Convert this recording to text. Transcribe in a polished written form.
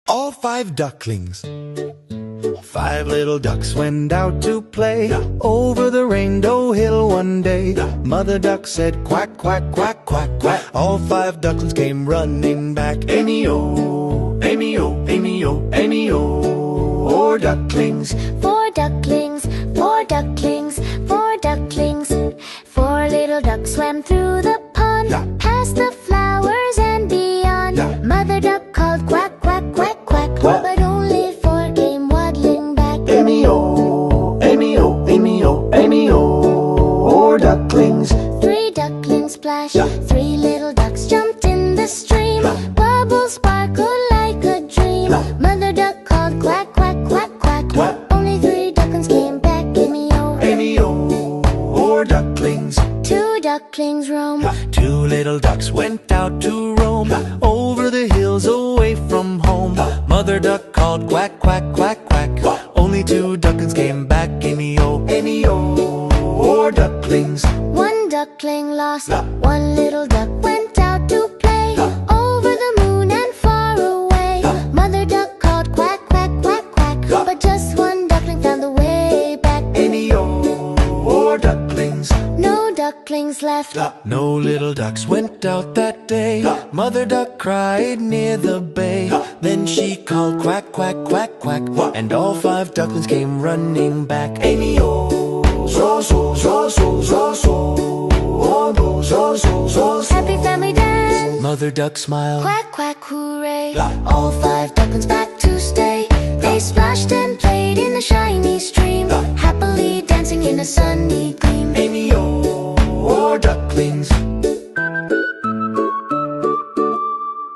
all 5 ducklings. 5 little ducks went out to play over the rainbow hill one day. Mother duck said quack, quack, quack, quack, quack. All 5 ducklings came running back. Amy-o, Amy-o, Amy-o, Amy-o. 4 ducklings, 4 ducklings, 4 ducklings, 4 ducklings. 4 little ducks swam through the pond, past the flowers and beyond. Mother duck called quack, quack, quack, quack, but only 4 came waddling back. Amy-o, Amy-o, Amy-o, Amy-o. 4 ducklings, 3 ducklings splash, 3 little ducks jumped in the stream. Bubbles sparkled like a dream. Mother duck called quack, quack, quack, quack. Only 3 ducklings came back. Amy-o, Amy-o. 4 ducklings, 2 ducklings roam. 2 little ducks went out to roam over the hills away from home. Mother duck called quack, quack, quack, quack. Only 2 ducklings came back. Amy-o, Amy-o. 4 ducklings, 1 duckling lost. 1 little duck went out to play over the moon and far away. Mother duck called quack, quack, quack, quack, but just 1 duckling found the way back. Amy-o. 4 ducklings, No ducklings left. no little ducks went out that day. Mother duck cried near the bay. Then she called quack, quack, quack, quack, and all 5 ducklings came running back. Amy-o, zo, zo, zo, zo, zo, zo. Oh, zo, zo, zo, zo. Happy family dance. Mother duck smiled. Quack, quack, hooray. All 5 ducklings back to stay. They splashed and played in the shiny stream, happily dancing in a sunny gleam. Amy-o, 4 ducklings,